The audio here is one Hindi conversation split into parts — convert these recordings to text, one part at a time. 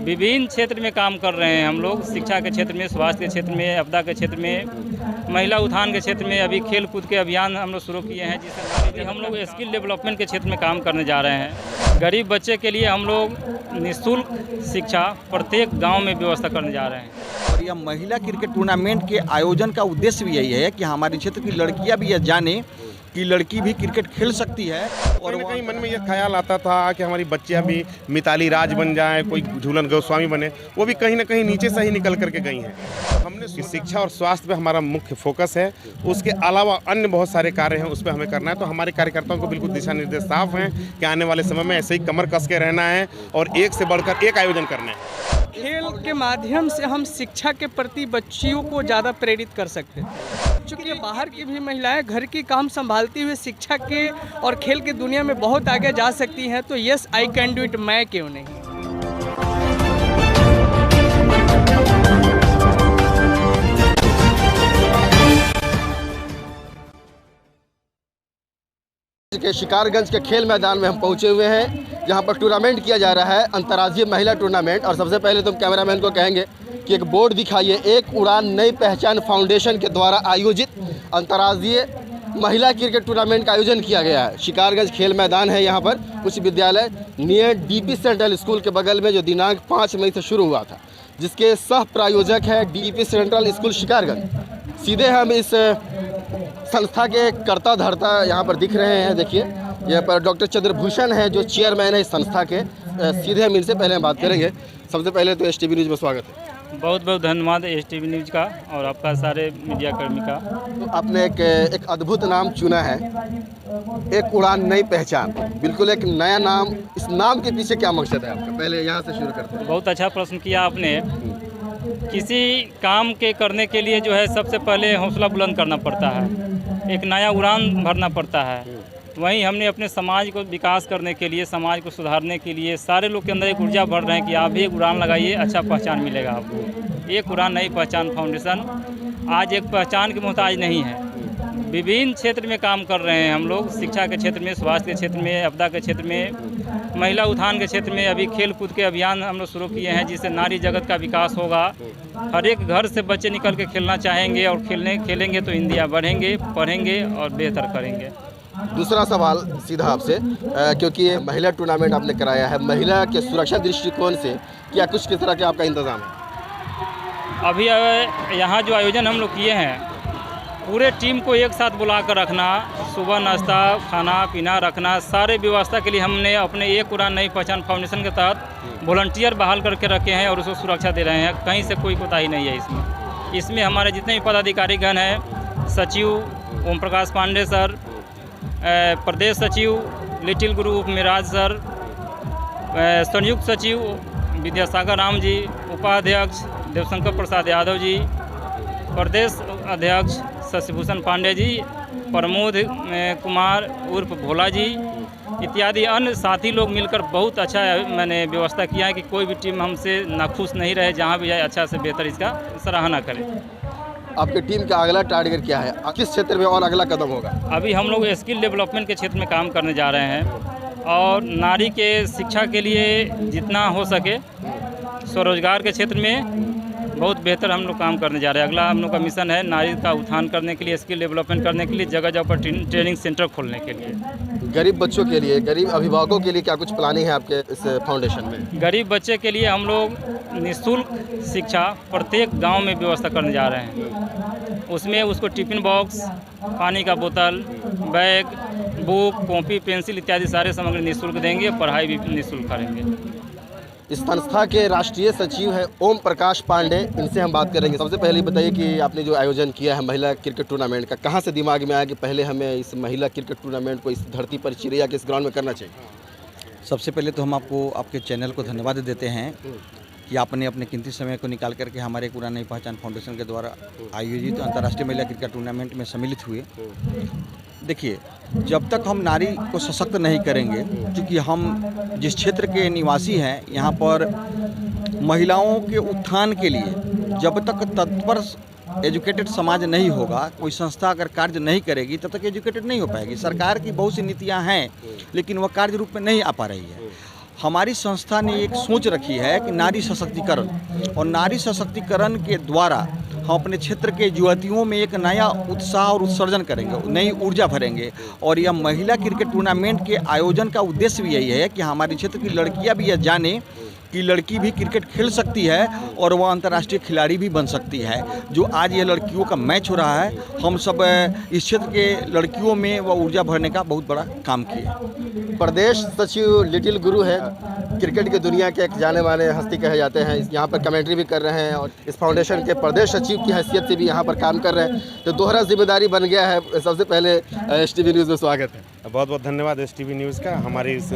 विभिन्न क्षेत्र में काम कर रहे हैं हम लोग। शिक्षा के क्षेत्र में, स्वास्थ्य के क्षेत्र में, आपदा के क्षेत्र में, महिला उत्थान के क्षेत्र में। अभी खेल कूद के अभियान हम लोग शुरू किए हैं, जिससे हम लोग स्किल डेवलपमेंट के क्षेत्र में काम करने जा रहे हैं। गरीब बच्चे के लिए हम लोग निःशुल्क शिक्षा प्रत्येक गांव में व्यवस्था करने जा रहे हैं। और यह महिला क्रिकेट टूर्नामेंट के आयोजन का उद्देश्य भी यही है कि हमारे क्षेत्र की लड़कियां भी यह जाने कि लड़की भी क्रिकेट खेल सकती है। और कहीं मन में यह ख्याल आता था कि हमारी बच्चियां भी मिताली राज बन जाएं, कोई झूलन गोस्वामी बने, वो भी कहीं ना कहीं नीचे से ही निकल करके गई हैं। हमने शिक्षा और स्वास्थ्य पे हमारा मुख्य फोकस है, उसके अलावा अन्य बहुत सारे कार्य हैं उस पर हमें करना है। तो हमारे कार्यकर्ताओं को बिल्कुल दिशा निर्देश साफ हैं कि आने वाले समय में ऐसे ही कमर कस के रहना है और एक से बढ़कर एक आयोजन करना है। खेल के माध्यम से हम शिक्षा के प्रति बच्चियों को ज़्यादा प्रेरित कर सकते हैं। चूँकि बाहर की भी महिलाएं घर की काम संभालती हुए शिक्षा के और खेल की दुनिया में बहुत आगे जा सकती हैं, तो yes I can do it, मैं क्यों नहीं। के शिकारगंज के खेल मैदान में हम पहुंचे हुए हैं, जहां पर टूर्नामेंट किया जा रहा है, अंतर्राष्ट्रीय महिला टूर्नामेंट। और सबसे पहले तुम कैमरामैन को कहेंगे कि एक बोर्ड दिखाइए। एक उड़ान नई पहचान फाउंडेशन के द्वारा आयोजित अंतर्राष्ट्रीय महिला क्रिकेट टूर्नामेंट का आयोजन किया गया है। शिकारगंज खेल मैदान है यहाँ पर, उच्च विद्यालय नियर डीपी सेंट्रल स्कूल के बगल में, जो दिनांक 5 मई से शुरू हुआ था, जिसके सह प्रायोजक है डीपी सेंट्रल स्कूल शिकारगंज। सीधे हम इस संस्था के कर्ता धर्ता यहाँ पर दिख रहे हैं। देखिए यहाँ पर डॉक्टर चंद्रभूषण है, जो चेयरमैन है इस संस्था के। सीधे हम इनसे पहले हम बात करेंगे। सबसे पहले तो STV न्यूज़ में स्वागत है। बहुत बहुत धन्यवाद STV न्यूज़ का और आपका सारे मीडिया कर्मी का। तो आपने एक अद्भुत नाम चुना है, एक उड़ान नई पहचान, बिल्कुल एक नया नाम। इस नाम के पीछे क्या मकसद है आपका? पहले यहाँ से शुरू करते हैं। बहुत अच्छा प्रश्न किया आपने। किसी काम के करने के लिए जो है सबसे पहले हौसला बुलंद करना पड़ता है, एक नया उड़ान भरना पड़ता है। वहीं हमने अपने समाज को विकास करने के लिए, समाज को सुधारने के लिए सारे लोग के अंदर एक ऊर्जा भर रहे हैं कि आप भी एक उड़ान लगाइए, अच्छा पहचान मिलेगा आपको। एक उड़ान नई पहचान फाउंडेशन आज एक पहचान की मोहताज नहीं है। विभिन्न क्षेत्र में काम कर रहे हैं हम लोग। शिक्षा के क्षेत्र में, स्वास्थ्य के क्षेत्र में, आपदा के क्षेत्र में, महिला उत्थान के क्षेत्र में। अभी खेल कूद के अभियान हम लोग शुरू किए हैं, जिससे नारी जगत का विकास होगा। हर एक घर से बच्चे निकल के खेलना चाहेंगे और खेलेंगे तो इंडिया बढ़ेंगे, पढ़ेंगे और बेहतर करेंगे। दूसरा सवाल सीधा आपसे, क्योंकि ये महिला टूर्नामेंट आपने कराया है, महिला के सुरक्षा दृष्टिकोण से क्या कुछ किस तरह के आपका इंतजाम है? अभी यहाँ जो आयोजन हम लोग किए हैं, पूरे टीम को एक साथ बुला कर रखना, सुबह नाश्ता खाना पीना रखना, सारे व्यवस्था के लिए हमने अपने एक उड़ान नई पहचान फाउंडेशन के तहत वॉलंटियर बहाल करके रखे हैं और उसको सुरक्षा दे रहे हैं। कहीं से कोई कोताही नहीं है इसमें इसमें हमारे जितने भी पदाधिकारीगण हैं, सचिव ओम प्रकाश पांडे सर, प्रदेश सचिव लिटिल गुरु उपमेराज सर, संयुक्त सचिव विद्यासागर राम जी, उपाध्यक्ष देवशंकर प्रसाद यादव जी, प्रदेश अध्यक्ष शशिभूषण पांडे जी, प्रमोद कुमार उर्फ भोला जी इत्यादि अन्य साथी लोग मिलकर बहुत अच्छा मैंने व्यवस्था किया है कि कोई भी टीम हमसे नाखुश नहीं रहे। जहाँ भी जाए अच्छा से बेहतर इसका सराहना करें। आपकी टीम का अगला टारगेट क्या है? किस क्षेत्र में और अगला कदम होगा? अभी हम लोग स्किल डेवलपमेंट के क्षेत्र में काम करने जा रहे हैं और नारी के शिक्षा के लिए जितना हो सके स्वरोजगार के क्षेत्र में बहुत बेहतर हम लोग काम करने जा रहे हैं। अगला हम लोग का मिशन है नारी का उत्थान करने के लिए, स्किल डेवलपमेंट करने के लिए, जगह जगह पर ट्रेनिंग सेंटर खोलने के लिए। गरीब बच्चों के लिए, गरीब अभिभावकों के लिए क्या कुछ प्लानिंग है आपके इस फाउंडेशन में? गरीब बच्चे के लिए हम लोग निःशुल्क शिक्षा प्रत्येक गांव में व्यवस्था करने जा रहे हैं। उसमें उसको टिफिन बॉक्स, पानी का बोतल, बैग, बुक, कॉपी, पेंसिल इत्यादि सारे सामग्री निःशुल्क देंगे, पढ़ाई भी निःशुल्क करेंगे। इस संस्था के राष्ट्रीय सचिव हैं ओम प्रकाश पांडे, इनसे हम बात करेंगे। सबसे पहले बताइए कि आपने जो आयोजन किया है महिला क्रिकेट टूर्नामेंट का, कहाँ से दिमाग में आया कि पहले हमें इस महिला क्रिकेट टूर्नामेंट को इस धरती पर चिड़िया के इस ग्राउंड में करना चाहिए? सबसे पहले तो हम आपको आपके चैनल को धन्यवाद देते हैं कि आपने अपने कीमती समय को निकाल करके हमारे एक उड़ान नई पहचान फाउंडेशन के द्वारा आयोजित अंतर्राष्ट्रीय महिला क्रिकेट टूर्नामेंट में सम्मिलित हुए। देखिए, जब तक हम नारी को सशक्त नहीं करेंगे, क्योंकि हम जिस क्षेत्र के निवासी हैं, यहाँ पर महिलाओं के उत्थान के लिए जब तक तत्पर एजुकेटेड समाज नहीं होगा, कोई संस्था अगर कार्य नहीं करेगी, तब तक एजुकेटेड नहीं हो पाएगी। सरकार की बहुत सी नीतियाँ हैं, लेकिन वह कार्य रूप में नहीं आ पा रही है। हमारी संस्था ने एक सोच रखी है कि नारी सशक्तिकरण, और नारी सशक्तिकरण के द्वारा हम अपने क्षेत्र के युवतियों में एक नया उत्साह और उत्सर्जन करेंगे, नई ऊर्जा भरेंगे। और यह महिला क्रिकेट टूर्नामेंट के आयोजन का उद्देश्य भी यही है कि हमारे क्षेत्र की लड़कियां भी यह जाने कि लड़की भी क्रिकेट खेल सकती है और वह अंतर्राष्ट्रीय खिलाड़ी भी बन सकती है। जो आज ये लड़कियों का मैच हो रहा है, हम सब इस क्षेत्र के लड़कियों में वह ऊर्जा भरने का बहुत बड़ा काम किए। प्रदेश सचिव लिटिल गुरु है, क्रिकेट की दुनिया के एक जाने माने हस्ती कहे जाते हैं। यहाँ पर कमेंट्री भी कर रहे हैं और इस फाउंडेशन के प्रदेश सचिव की हैसियत से भी यहाँ पर काम कर रहे हैं, तो दोहरा जिम्मेदारी बन गया है। सबसे पहले STV न्यूज़ में स्वागत है। बहुत बहुत धन्यवाद STV न्यूज़ का हमारे इस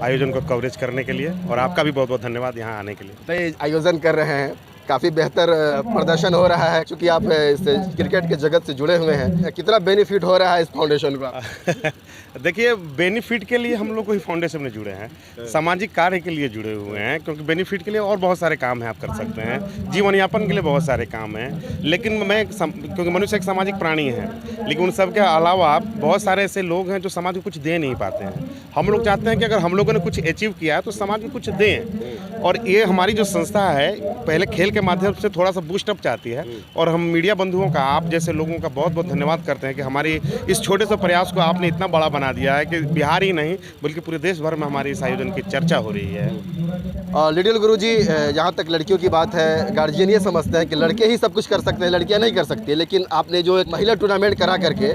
आयोजन को कवरेज करने के लिए, और आपका भी बहुत बहुत धन्यवाद यहाँ आने के लिए। तो ये आयोजन कर रहे हैं, काफ़ी बेहतर प्रदर्शन हो रहा है, क्योंकि आप इस क्रिकेट के जगत से जुड़े हुए हैं। कितना बेनिफिट हो रहा है इस फाउंडेशन का? देखिए, बेनिफिट के लिए हम लोग कोई फाउंडेशन में जुड़े हैं, सामाजिक कार्य के लिए जुड़े हुए हैं, क्योंकि बेनिफिट के लिए और बहुत सारे काम हैं आप कर सकते हैं, जीवन यापन के लिए बहुत सारे काम हैं। लेकिन क्योंकि मनुष्य एक सामाजिक प्राणी है, लेकिन उन सब के अलावा बहुत सारे ऐसे लोग हैं जो समाज को कुछ दे नहीं पाते हैं। हम लोग चाहते हैं कि अगर हम लोगों ने कुछ अचीव किया है तो समाज को कुछ दें, और ये हमारी जो संस्था है पहले खेल के माध्यम से थोड़ा सा बूस्टअप चाहती है। और हम मीडिया बंधुओं का, आप जैसे लोगों का बहुत बहुत धन्यवाद करते हैं कि हमारी इस छोटे से प्रयास को आपने इतना बड़ा बना दिया है कि बिहार ही नहीं बल्कि पूरे देश भर में हमारे इस आयोजन की चर्चा हो रही है। लिटिल गुरु जी, जहाँ तक लड़कियों की बात है, गार्जियन ये समझते हैं कि लड़के ही सब कुछ कर सकते हैं, लड़कियाँ नहीं कर सकती, लेकिन आपने जो एक महिला टूर्नामेंट करा करके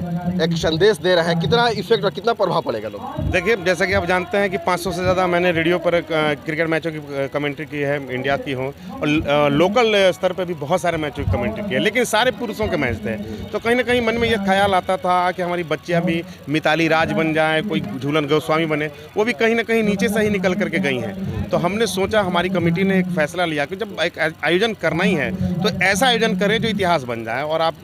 एक संदेश दे रहे हैं, कितना इफेक्ट और कितना प्रभाव पड़ेगा लोग? देखिए, जैसा कि आप जानते हैं कि 500 से ज़्यादा मैंने रेडियो पर क्रिकेट मैचों की कमेंट्री की है, इंडिया की हो, और लोकल स्तर पर भी बहुत सारे मैचों की कमेंट्री की है, लेकिन सारे पुरुषों के मैच थे। तो कहीं ना कहीं मन में यह ख्याल आता था कि हमारी बच्चियाँ भी मिताली राज बन जाए, कोई झूलन गोस्वामी बने, वो भी कहीं ना कहीं नीचे से ही निकल करके गई हैं। तो हमने सोचा, हमारी कमेटी ने एक फैसला लिया कि जब एक आयोजन करना ही है तो ऐसा आयोजन करें जो इतिहास बन जाए। और आप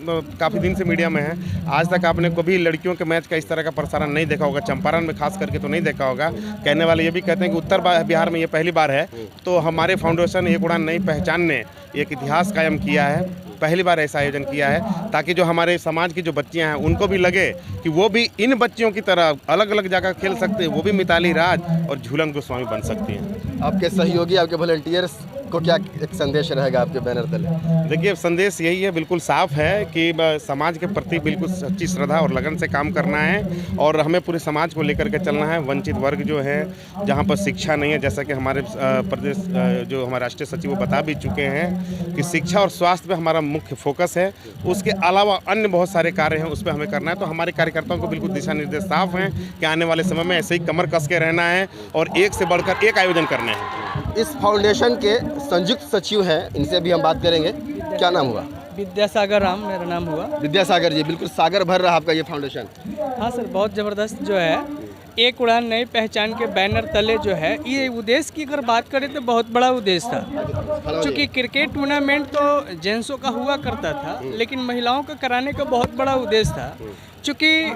काफ़ी दिन से मीडिया में हैं, आज तक आपने कभी लड़कियों के मैच का इस तरह का प्रसारण नहीं देखा होगा, चंपारण में खास करके तो नहीं देखा होगा। कहने वाले ये भी कहते हैं कि उत्तर बिहार में ये पहली बार है। तो हमारे फाउंडेशन एक उड़ान नई पहचान ने एक इतिहास कायम किया है, पहली बार ऐसा आयोजन किया है, ताकि जो हमारे समाज की जो बच्चियां हैं उनको भी लगे कि वो भी इन बच्चियों की तरह अलग अलग जगह खेल सकते हैं, वो भी मिताली राज और झूलन गोस्वामी बन सकती हैं। आपके सहयोगी, आपके वॉलंटियर्स को क्या एक संदेश रहेगा आपके बैनर तले? देखिए, संदेश यही है, बिल्कुल साफ है कि समाज के प्रति बिल्कुल सच्ची श्रद्धा और लगन से काम करना है, और हमें पूरे समाज को लेकर के चलना है। वंचित वर्ग जो है, जहां पर शिक्षा नहीं है, जैसा कि हमारे प्रदेश जो हमारे राष्ट्रीय सचिव वो बता भी चुके हैं कि शिक्षा और स्वास्थ्य पे हमारा मुख्य फोकस है। उसके अलावा अन्य बहुत सारे कार्य हैं, उस पर हमें करना है। तो हमारे कार्यकर्ताओं को बिल्कुल दिशा निर्देश साफ हैं कि आने वाले समय में ऐसे ही कमर कस के रहना है और एक से बढ़कर एक आयोजन करने हैं। इस फाउंडेशन के संयुक्त सचिव हैं, इनसे भी हम बात करेंगे। क्या नाम हुआ? विद्यासागर राम मेरा नाम हुआ। विद्यासागर जी, बिल्कुल सागर भर रहा आपका ये फाउंडेशन। हाँ सर, बहुत ज़बरदस्त जो है, एक उड़ान नई पहचान के बैनर तले जो है, ये उद्देश्य की अगर बात करें तो बहुत बड़ा उद्देश्य था। क्योंकि क्रिकेट टूर्नामेंट तो जेंट्सों का हुआ करता था, लेकिन महिलाओं का कराने का बहुत बड़ा उद्देश्य था। चूँकि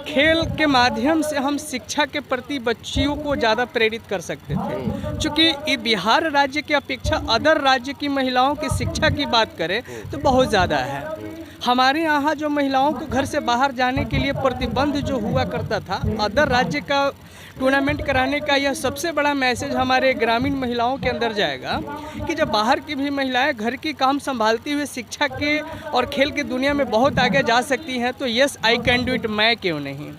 खेल के माध्यम से हम शिक्षा के प्रति बच्चियों को ज़्यादा प्रेरित कर सकते थे। चूँकि ये बिहार राज्य की अपेक्षा अदर राज्य की महिलाओं की शिक्षा की बात करें तो बहुत ज़्यादा है। हमारे यहाँ जो महिलाओं को घर से बाहर जाने के लिए प्रतिबंध जो हुआ करता था, अदर राज्य का टूर्नामेंट कराने का यह सबसे बड़ा मैसेज हमारे ग्रामीण महिलाओं के अंदर जाएगा कि जब बाहर की भी महिलाएं घर की काम संभालती हुए शिक्षा के और खेल की दुनिया में बहुत आगे जा सकती हैं, तो yes I can do it, मैं क्यों नहीं।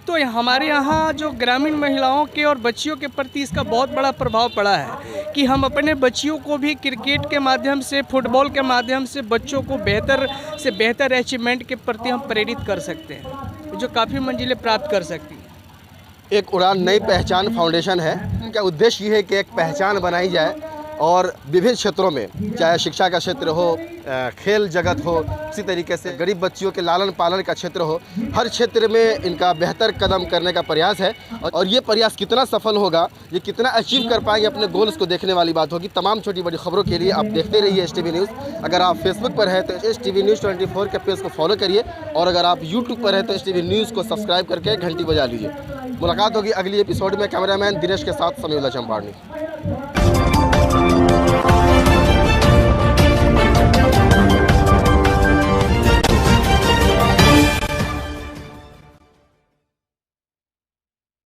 तो हमारे यहाँ जो ग्रामीण महिलाओं के और बच्चियों के प्रति इसका बहुत बड़ा प्रभाव पड़ा है कि हम अपने बच्चियों को भी क्रिकेट के माध्यम से, फुटबॉल के माध्यम से बच्चों को बेहतर से बेहतर अचीवमेंट के प्रति हम प्रेरित कर सकते हैं, जो काफ़ी मंजिलें प्राप्त कर सकती हैं। एक उड़ान नई पहचान फाउंडेशन है, इनका उद्देश्य ये है कि एक पहचान बनाई जाए और विभिन्न क्षेत्रों में, चाहे शिक्षा का क्षेत्र हो, खेल जगत हो, इसी तरीके से गरीब बच्चियों के लालन पालन का क्षेत्र हो, हर क्षेत्र में इनका बेहतर कदम करने का प्रयास है। और ये प्रयास कितना सफल होगा, ये कितना अचीव कर पाएंगे अपने गोल्स को देखने वाली बात होगी। तमाम छोटी बड़ी खबरों के लिए आप देखते रहिए STV न्यूज़। अगर आप फेसबुक पर हैं तो STV न्यूज़ 24 के पेज को फॉलो करिए, और अगर आप यूट्यूब पर हैं तो STV न्यूज़ को सब्सक्राइब करके घंटी बजा लीजिए। मुलाकात होगी अगली एपिसोड में। कैमरामैन दिनेश के साथ समीउल्लाह चंपारनी।